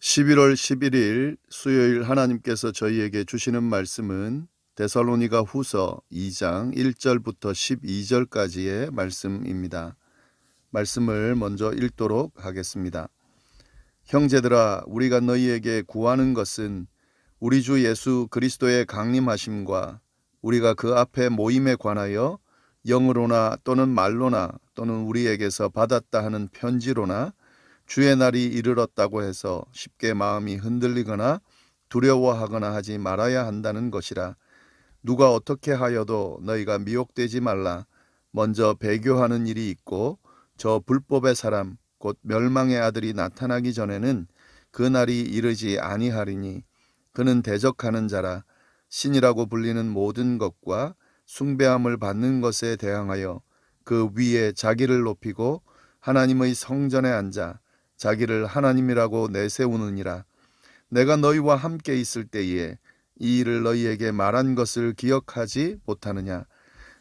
11월 11일 수요일 하나님께서 저희에게 주시는 말씀은 데살로니가 후서 2장 1절부터 12절까지의 말씀입니다. 말씀을 먼저 읽도록 하겠습니다. 형제들아, 우리가 너희에게 구하는 것은 우리 주 예수 그리스도의 강림하심과 우리가 그 앞에 모임에 관하여 영으로나 또는 말로나 또는 우리에게서 받았다 하는 편지로나 주의 날이 이르렀다고 해서 쉽게 마음이 흔들리거나 두려워하거나 하지 말아야 한다는 것이라. 누가 어떻게 하여도 너희가 미혹되지 말라. 먼저 배교하는 일이 있고 저 불법의 사람 곧 멸망의 아들이 나타나기 전에는 그 날이 이르지 아니하리니 그는 대적하는 자라. 신이라고 불리는 모든 것과 숭배함을 받는 것에 대항하여 그 위에 자기를 높이고 하나님의 성전에 앉아 자기를 하나님이라고 내세우느니라. 내가 너희와 함께 있을 때에 이 일을 너희에게 말한 것을 기억하지 못하느냐.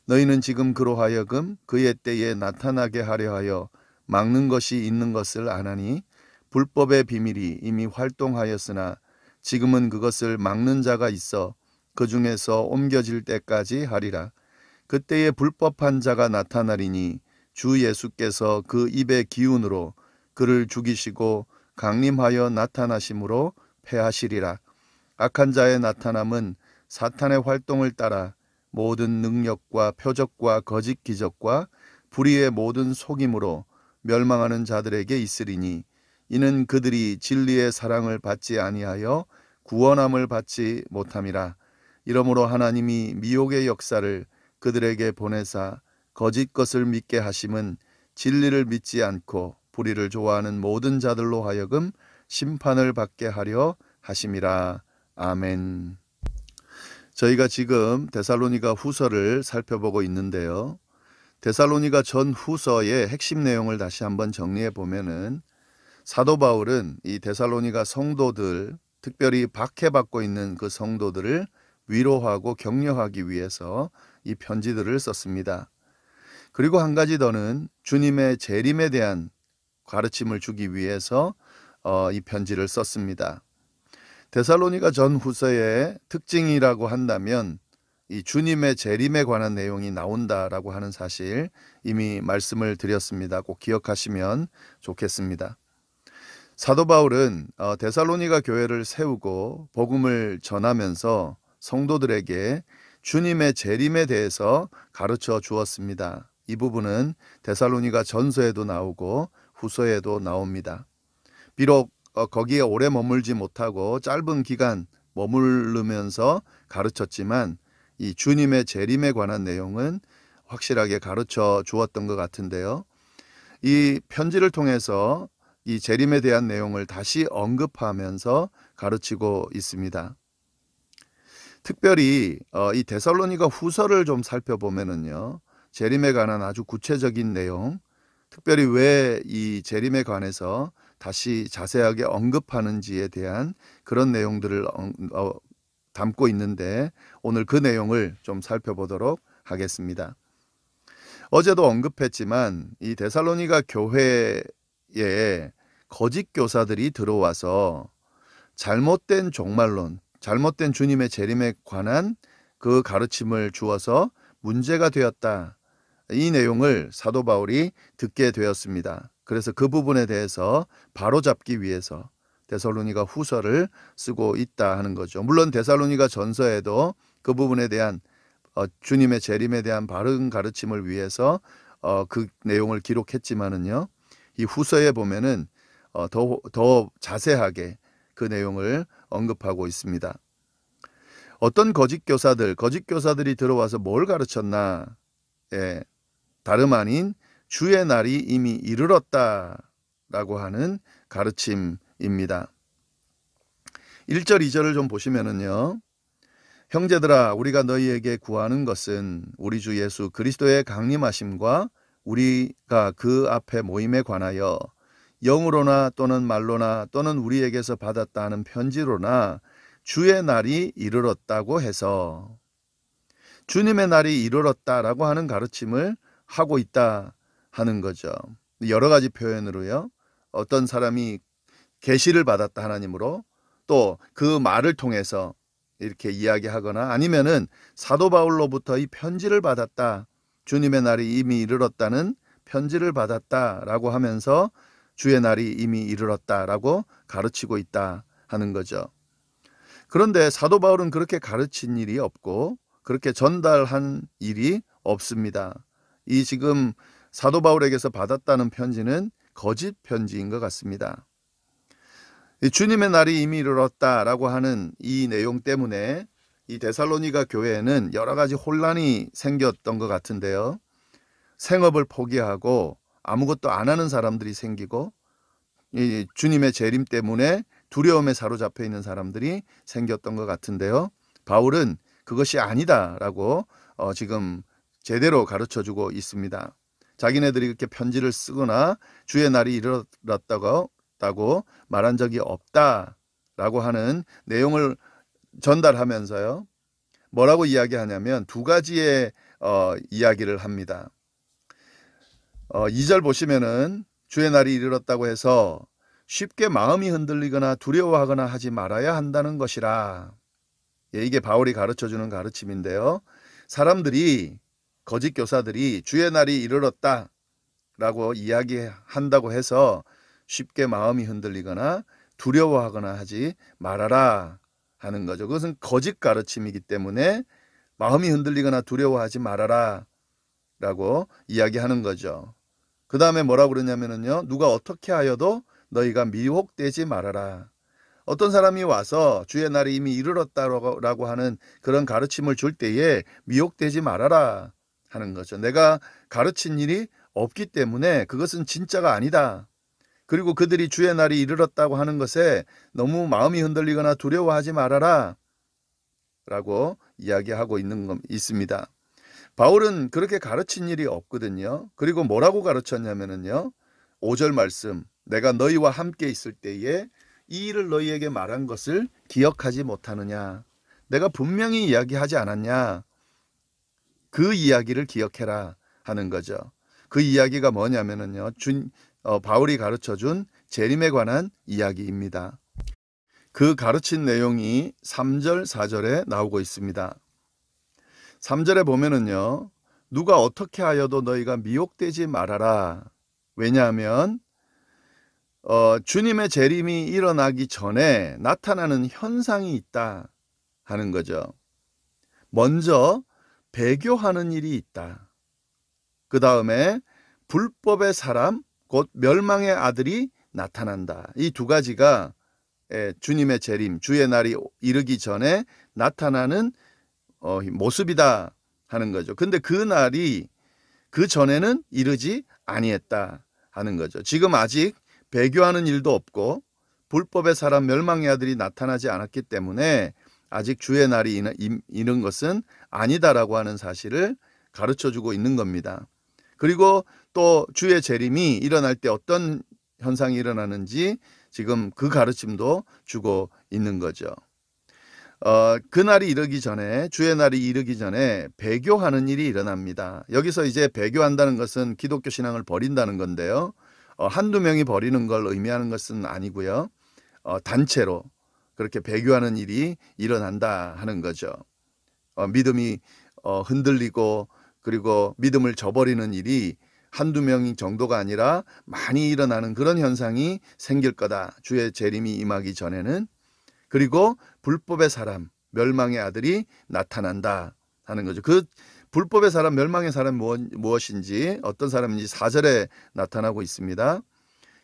너희는 지금 그로 하여금 그의 때에 나타나게 하려 하여 막는 것이 있는 것을 아나니 불법의 비밀이 이미 활동하였으나 지금은 그것을 막는 자가 있어 그 중에서 옮겨질 때까지 하리라. 그때에 불법한 자가 나타나리니 주 예수께서 그 입의 기운으로 그를 죽이시고 강림하여 나타나심으로 패하시리라. 악한 자의 나타남은 사탄의 활동을 따라 모든 능력과 표적과 거짓 기적과 불의의 모든 속임으로 멸망하는 자들에게 있으리니 이는 그들이 진리의 사랑을 받지 아니하여 구원함을 받지 못함이라. 이러므로 하나님이 미혹의 역사를 그들에게 보내사 거짓 것을 믿게 하심은 진리를 믿지 않고 불의를 좋아하는 모든 자들로 하여금 심판을 받게 하려 하심이라. 아멘. 저희가 지금 데살로니가 후서를 살펴보고 있는데요. 데살로니가 전 후서의 핵심 내용을 다시 한번 정리해 보면은 사도 바울은 이 데살로니가 성도들, 특별히 박해받고 있는 그 성도들을 위로하고 격려하기 위해서 이 편지들을 썼습니다. 그리고 한 가지 더는 주님의 재림에 대한 가르침을 주기 위해서 이 편지를 썼습니다. 데살로니가 전 후서의 특징이라고 한다면 이 주님의 재림에 관한 내용이 나온다라고 하는 사실 이미 말씀을 드렸습니다. 꼭 기억하시면 좋겠습니다. 사도 바울은 데살로니가 교회를 세우고 복음을 전하면서 성도들에게 주님의 재림에 대해서 가르쳐 주었습니다. 이 부분은 데살로니가 전서에도 나오고 후서에도 나옵니다. 비록 거기에 오래 머물지 못하고 짧은 기간 머무르면서 가르쳤지만 이 주님의 재림에 관한 내용은 확실하게 가르쳐 주었던 것 같은데요. 이 편지를 통해서 이 재림에 대한 내용을 다시 언급하면서 가르치고 있습니다. 특별히 이 데살로니가 후서를 좀 살펴보면은요, 재림에 관한 아주 구체적인 내용, 특별히 왜 이 재림에 관해서 다시 자세하게 언급하는지에 대한 그런 내용들을 담고 있는데 오늘 그 내용을 좀 살펴보도록 하겠습니다. 어제도 언급했지만 이 데살로니가 교회에 거짓 교사들이 들어와서 잘못된 종말론, 잘못된 주님의 재림에 관한 그 가르침을 주어서 문제가 되었다. 이 내용을 사도 바울이 듣게 되었습니다. 그래서 그 부분에 대해서 바로잡기 위해서 데살로니가 후서를 쓰고 있다 하는 거죠. 물론 데살로니가 전서에도 그 부분에 대한 주님의 재림에 대한 바른 가르침을 위해서 그 내용을 기록했지만은요, 이 후서에 보면은 더 자세하게 그 내용을 언급하고 있습니다. 어떤 거짓 교사들이 들어와서 뭘 가르쳤나? 예, 다름 아닌 주의 날이 이미 이르렀다라고 하는 가르침입니다. 1절, 2절을 좀 보시면은요. 형제들아, 우리가 너희에게 구하는 것은 우리 주 예수 그리스도의 강림하심과 우리가 그 앞에 모임에 관하여 영으로나 또는 말로나 또는 우리에게서 받았다 하는 편지로나 주의 날이 이르렀다고 해서, 주님의 날이 이르렀다라고 하는 가르침을 하고 있다 하는 거죠. 여러 가지 표현으로요. 어떤 사람이 계시를 받았다 하나님으로, 또 그 말을 통해서 이렇게 이야기하거나 아니면은 사도 바울로부터 이 편지를 받았다, 주님의 날이 이미 이르렀다는 편지를 받았다라고 하면서 주의 날이 이미 이르렀다라고 가르치고 있다 하는 거죠. 그런데 사도 바울은 그렇게 가르친 일이 없고 그렇게 전달한 일이 없습니다. 이 지금 사도 바울에게서 받았다는 편지는 거짓 편지인 것 같습니다. 이 주님의 날이 이미 이르렀다라고 하는 이 내용 때문에 이 데살로니가 교회에는 여러 가지 혼란이 생겼던 것 같은데요. 생업을 포기하고 아무것도 안 하는 사람들이 생기고, 이 주님의 재림 때문에 두려움에 사로잡혀 있는 사람들이 생겼던 것 같은데요. 바울은 그것이 아니다라고 지금 제대로 가르쳐주고 있습니다. 자기네들이 그렇게 편지를 쓰거나 주의 날이 이르렀다고 말한 적이 없다라고 하는 내용을 전달하면서요, 뭐라고 이야기하냐면 두 가지의 이야기를 합니다. 2절 보시면은 주의 날이 이르렀다고 해서 쉽게 마음이 흔들리거나 두려워하거나 하지 말아야 한다는 것이라. 예, 이게 바울이 가르쳐주는 가르침인데요. 사람들이, 거짓 교사들이 주의 날이 이르렀다라고 이야기한다고 해서 쉽게 마음이 흔들리거나 두려워하거나 하지 말아라 하는 거죠. 그것은 거짓 가르침이기 때문에 마음이 흔들리거나 두려워하지 말아라 라고 이야기하는 거죠. 그 다음에 뭐라고 그러냐면요, 누가 어떻게 하여도 너희가 미혹되지 말아라. 어떤 사람이 와서 주의 날이 이미 이르렀다라고 하는 그런 가르침을 줄 때에 미혹되지 말아라 하는 거죠. 내가 가르친 일이 없기 때문에 그것은 진짜가 아니다. 그리고 그들이 주의 날이 이르렀다고 하는 것에 너무 마음이 흔들리거나 두려워하지 말아라 라고 이야기하고 있습니다. 바울은 그렇게 가르친 일이 없거든요. 그리고 뭐라고 가르쳤냐면요, 5절 말씀, 내가 너희와 함께 있을 때에 이 일을 너희에게 말한 것을 기억하지 못하느냐. 내가 분명히 이야기하지 않았냐. 그 이야기를 기억해라 하는 거죠. 그 이야기가 뭐냐면요, 바울이 가르쳐준 재림에 관한 이야기입니다. 그 가르친 내용이 3절, 4절에 나오고 있습니다. 3절에 보면은요, 누가 어떻게 하여도 너희가 미혹되지 말아라. 왜냐하면 주님의 재림이 일어나기 전에 나타나는 현상이 있다 하는 거죠. 먼저 배교하는 일이 있다. 그 다음에 불법의 사람, 곧 멸망의 아들이 나타난다. 이 두 가지가 주님의 재림, 주의 날이 이르기 전에 나타나는 모습이다 하는 거죠. 근데 그 날이 그 전에는 이르지 아니했다 하는 거죠. 지금 아직 배교하는 일도 없고 불법의 사람, 멸망의 아들이 나타나지 않았기 때문에 아직 주의 날이 이른 것은 아니다라고 하는 사실을 가르쳐주고 있는 겁니다. 그리고 또 주의 재림이 일어날 때 어떤 현상이 일어나는지 지금 그 가르침도 주고 있는 거죠. 그 날이 이르기 전에, 주의 날이 이르기 전에 배교하는 일이 일어납니다. 여기서 이제 배교한다는 것은 기독교 신앙을 버린다는 건데요. 한두 명이 버리는 걸 의미하는 것은 아니고요. 단체로 그렇게 배교하는 일이 일어난다 하는 거죠. 믿음이 흔들리고 그리고 믿음을 저버리는 일이 한두 명 정도가 아니라 많이 일어나는 그런 현상이 생길 거다. 주의 재림이 임하기 전에는. 그리고 불법의 사람, 멸망의 아들이 나타난다 하는 거죠. 그 불법의 사람, 멸망의 사람 무엇인지, 어떤 사람인지 4절에 나타나고 있습니다.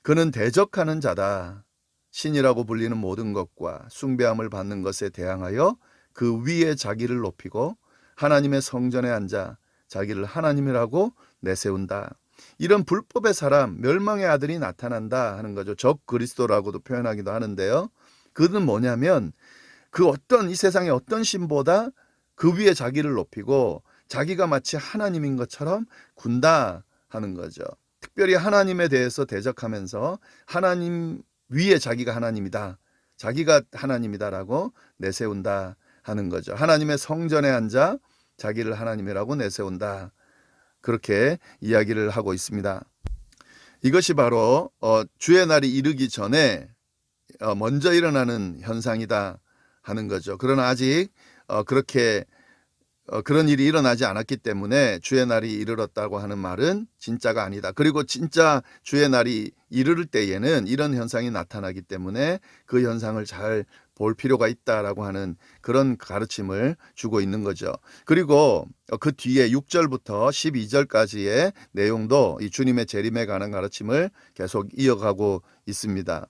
그는 대적하는 자다. 신이라고 불리는 모든 것과 숭배함을 받는 것에 대항하여 그 위에 자기를 높이고 하나님의 성전에 앉아 자기를 하나님이라고 내세운다. 이런 불법의 사람, 멸망의 아들이 나타난다 하는 거죠. 적 그리스도라고도 표현하기도 하는데요. 그는 뭐냐면 그 어떤 이 세상의 어떤 신보다 그 위에 자기를 높이고 자기가 마치 하나님인 것처럼 군다 하는 거죠. 특별히 하나님에 대해서 대적하면서 하나님 위에 자기가 하나님이다, 자기가 하나님이다라고 내세운다 하는 거죠. 하나님의 성전에 앉아 자기를 하나님이라고 내세운다, 그렇게 이야기를 하고 있습니다. 이것이 바로 주의 날이 이르기 전에 먼저 일어나는 현상이다 하는 거죠. 그러나 아직 그렇게 그런 일이 일어나지 않았기 때문에 주의 날이 이르렀다고 하는 말은 진짜가 아니다. 그리고 진짜 주의 날이 이르를 때에는 이런 현상이 나타나기 때문에 그 현상을 잘 볼 필요가 있다라고 하는 그런 가르침을 주고 있는 거죠. 그리고 그 뒤에 6절부터 12절까지의 내용도 이 주님의 재림에 관한 가르침을 계속 이어가고 있습니다.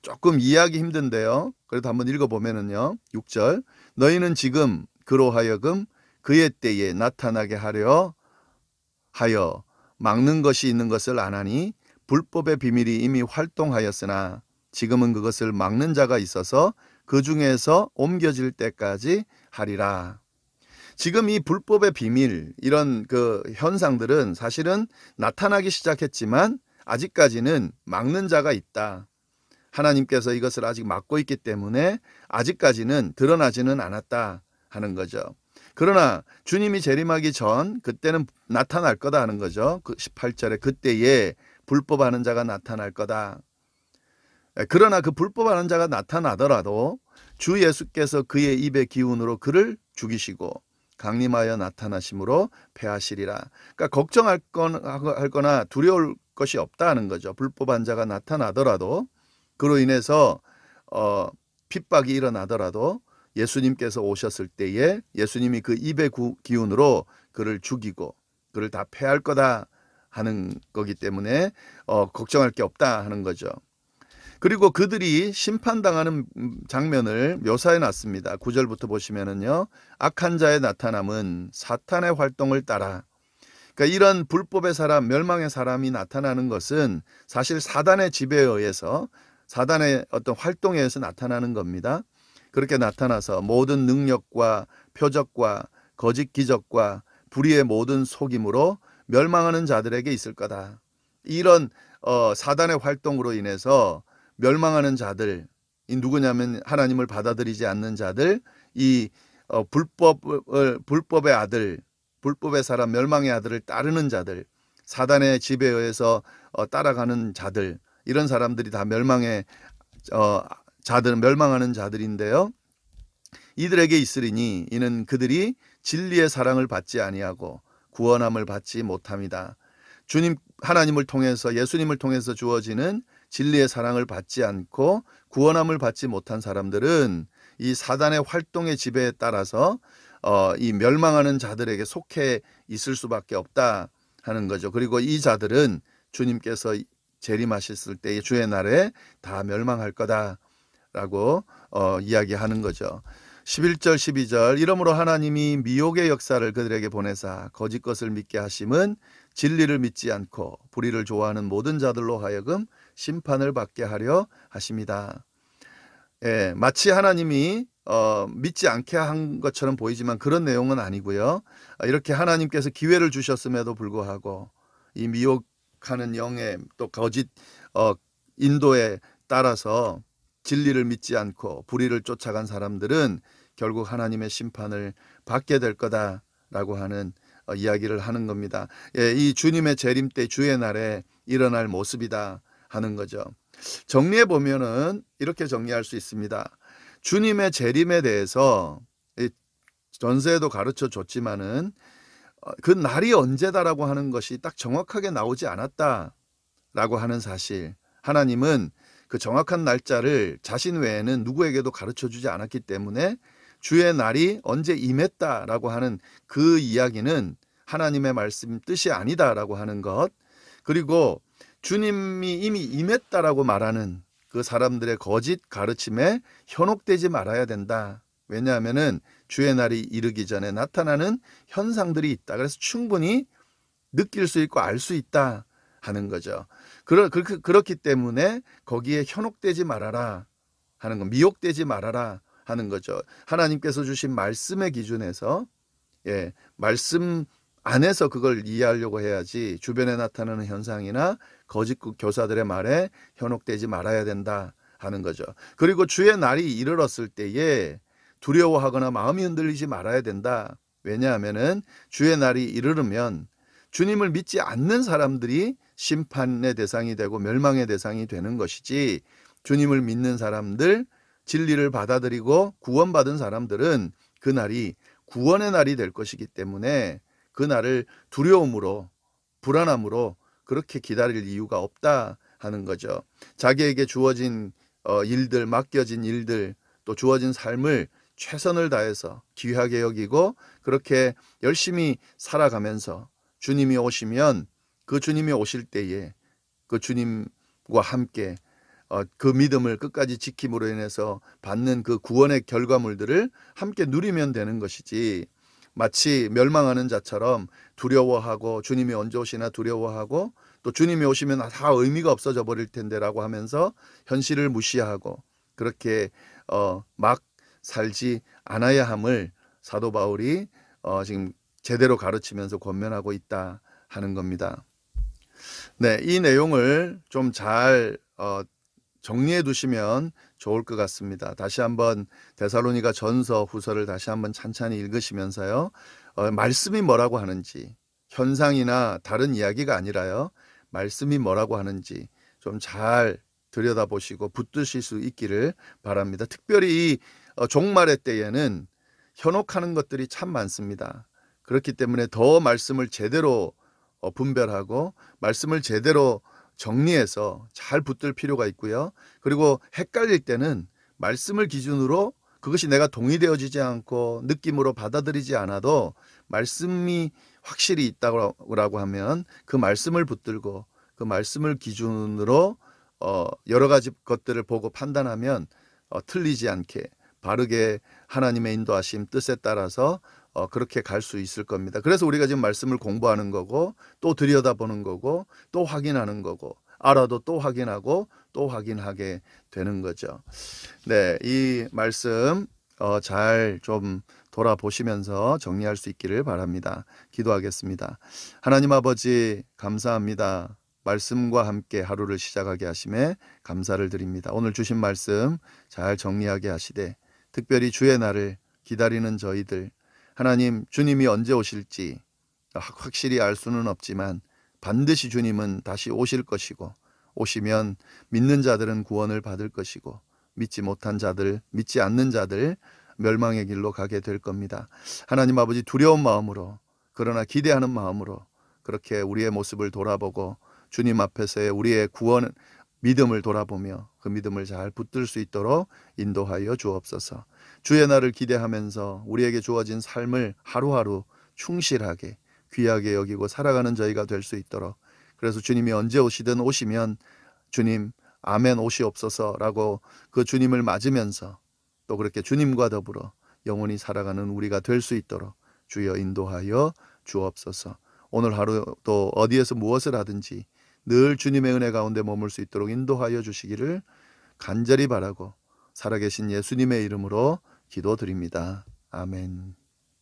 조금 이해하기 힘든데요. 그래도 한번 읽어보면은요. 6절 너희는 지금 그로 하여금 그의 때에 나타나게 하려 하여 막는 것이 있는 것을 아나니 불법의 비밀이 이미 활동하였으나 지금은 그것을 막는 자가 있어서 그 중에서 옮겨질 때까지 하리라. 지금 이 불법의 비밀 이런 그 현상들은 사실은 나타나기 시작했지만 아직까지는 막는 자가 있다. 하나님께서 이것을 아직 막고 있기 때문에 아직까지는 드러나지는 않았다 하는 거죠. 그러나 주님이 재림하기 전 그때는 나타날 거다 하는 거죠. 그 18절에 그때에 불법하는 자가 나타날 거다. 그러나 그 불법하는 자가 나타나더라도 주 예수께서 그의 입의 기운으로 그를 죽이시고 강림하여 나타나심으로 패하시리라. 그러니까 걱정할 거나 두려울 것이 없다 하는 거죠. 불법한 자가 나타나더라도 그로 인해서 핍박이 일어나더라도 예수님께서 오셨을 때에 예수님이 그 입의 기운으로 그를 죽이고 그를 다 패할 거다 하는 거기 때문에 걱정할 게 없다 하는 거죠. 그리고 그들이 심판당하는 장면을 묘사해 놨습니다. 9절부터 보시면은요. 악한 자의 나타남은 사탄의 활동을 따라, 그러니까 이런 불법의 사람, 멸망의 사람이 나타나는 것은 사실 사단의 지배에 의해서 사단의 어떤 활동에 의해서 나타나는 겁니다. 그렇게 나타나서 모든 능력과 표적과 거짓 기적과 불의의 모든 속임으로 멸망하는 자들에게 있을 거다. 이런 사단의 활동으로 인해서 멸망하는 자들, 이 누구냐면 하나님을 받아들이지 않는 자들, 이 불법의 아들, 불법의 사람, 멸망의 아들을 따르는 자들, 사단의 지배에 의해서 따라가는 자들, 이런 사람들이 다 멸망의 멸망하는 자들인데요. 이들에게 있으리니 이는 그들이 진리의 사랑을 받지 아니하고 구원함을 받지 못함이다. 주님 하나님을 통해서 예수님을 통해서 주어지는 진리의 사랑을 받지 않고 구원함을 받지 못한 사람들은 이 사단의 활동의 지배에 따라서 이 멸망하는 자들에게 속해 있을 수밖에 없다 하는 거죠. 그리고 이 자들은 주님께서 재림하셨을 때의 주의 날에 다 멸망할 거다라고 이야기하는 거죠. 11절 12절 이러므로 하나님이 미혹의 역사를 그들에게 보내사 거짓 것을 믿게 하심은 진리를 믿지 않고 불의를 좋아하는 모든 자들로 하여금 심판을 받게 하려 하심이다. 예, 마치 하나님이 믿지 않게 한 것처럼 보이지만 그런 내용은 아니고요. 이렇게 하나님께서 기회를 주셨음에도 불구하고 이 미혹하는 영의 또 거짓 인도에 따라서 진리를 믿지 않고 불의를 쫓아간 사람들은 결국 하나님의 심판을 받게 될 거다라고 하는 이야기를 하는 겁니다. 예, 이 주님의 재림 때 주의 날에 일어날 모습이다 하는 거죠. 정리해 보면은 이렇게 정리할 수 있습니다. 주님의 재림에 대해서 전세에도 가르쳐 줬지만은 그 날이 언제다라고 하는 것이 딱 정확하게 나오지 않았다라고 하는 사실. 하나님은 그 정확한 날짜를 자신 외에는 누구에게도 가르쳐 주지 않았기 때문에 주의 날이 언제 임했다라고 하는 그 이야기는 하나님의 말씀 뜻이 아니다라고 하는 것, 그리고 주님이 이미 임했다라고 말하는 그 사람들의 거짓 가르침에 현혹되지 말아야 된다. 왜냐하면은 주의 날이 이르기 전에 나타나는 현상들이 있다. 그래서 충분히 느낄 수 있고 알 수 있다 하는 거죠. 그렇기 때문에 거기에 현혹되지 말아라 하는 거, 미혹되지 말아라 하는 거죠. 하나님께서 주신 말씀의 기준에서, 예, 말씀 안에서 그걸 이해하려고 해야지 주변에 나타나는 현상이나 거짓 교사들의 말에 현혹되지 말아야 된다 하는 거죠. 그리고 주의 날이 이르렀을 때에 두려워하거나 마음이 흔들리지 말아야 된다. 왜냐하면은 주의 날이 이르르면 주님을 믿지 않는 사람들이 심판의 대상이 되고 멸망의 대상이 되는 것이지, 주님을 믿는 사람들, 진리를 받아들이고 구원받은 사람들은 그날이 구원의 날이 될 것이기 때문에 그날을 두려움으로, 불안함으로 그렇게 기다릴 이유가 없다 하는 거죠. 자기에게 주어진 일들, 맡겨진 일들, 또 주어진 삶을 최선을 다해서 귀하게 여기고 그렇게 열심히 살아가면서 주님이 오시면 그 주님이 오실 때에 그 주님과 함께 그 믿음을 끝까지 지킴으로 인해서 받는 그 구원의 결과물들을 함께 누리면 되는 것이지, 마치 멸망하는 자처럼 두려워하고 주님이 언제 오시나 두려워하고 또 주님이 오시면 다 의미가 없어져 버릴 텐데라고 하면서 현실을 무시하고 그렇게 막 살지 않아야 함을 사도 바울이 지금 제대로 가르치면서 권면하고 있다 하는 겁니다. 네, 이 내용을 좀 잘 정리해 두시면 좋을 것 같습니다. 다시 한번 데살로니가 전서 후서를 다시 한번 찬찬히 읽으시면서요. 말씀이 뭐라고 하는지, 현상이나 다른 이야기가 아니라요. 말씀이 뭐라고 하는지 좀 잘 들여다보시고 붙드실 수 있기를 바랍니다. 특별히 이 종말의 때에는 현혹하는 것들이 참 많습니다. 그렇기 때문에 더 말씀을 제대로 분별하고 말씀을 제대로 정리해서 잘 붙들 필요가 있고요. 그리고 헷갈릴 때는 말씀을 기준으로 그것이 내가 동의되어지지 않고 느낌으로 받아들이지 않아도 말씀이 확실히 있다고 하면 그 말씀을 붙들고 그 말씀을 기준으로 여러 가지 것들을 보고 판단하면 틀리지 않게 바르게 하나님의 인도하심 뜻에 따라서 그렇게 갈 수 있을 겁니다. 그래서 우리가 지금 말씀을 공부하는 거고 또 들여다보는 거고 또 확인하는 거고 알아도 또 확인하고 또 확인하게 되는 거죠. 네, 이 말씀 잘 좀 돌아보시면서 정리할 수 있기를 바랍니다. 기도하겠습니다. 하나님 아버지 감사합니다. 말씀과 함께 하루를 시작하게 하심에 감사를 드립니다. 오늘 주신 말씀 잘 정리하게 하시되 특별히 주의 날을 기다리는 저희들, 하나님 주님이 언제 오실지 확실히 알 수는 없지만 반드시 주님은 다시 오실 것이고 오시면 믿는 자들은 구원을 받을 것이고 믿지 못한 자들, 믿지 않는 자들 멸망의 길로 가게 될 겁니다. 하나님 아버지 두려운 마음으로 그러나 기대하는 마음으로 그렇게 우리의 모습을 돌아보고 주님 앞에서의 우리의 구원 믿음을 돌아보며 그 믿음을 잘 붙들 수 있도록 인도하여 주옵소서. 주의 날을 기대하면서 우리에게 주어진 삶을 하루하루 충실하게 귀하게 여기고 살아가는 저희가 될 수 있도록, 그래서 주님이 언제 오시든 오시면 주님 아멘 오시옵소서라고 그 주님을 맞으면서 또 그렇게 주님과 더불어 영원히 살아가는 우리가 될 수 있도록 주여 인도하여 주옵소서. 오늘 하루도 어디에서 무엇을 하든지 늘 주님의 은혜 가운데 머물 수 있도록 인도하여 주시기를 간절히 바라고 살아계신 예수님의 이름으로 기도드립니다. 아멘.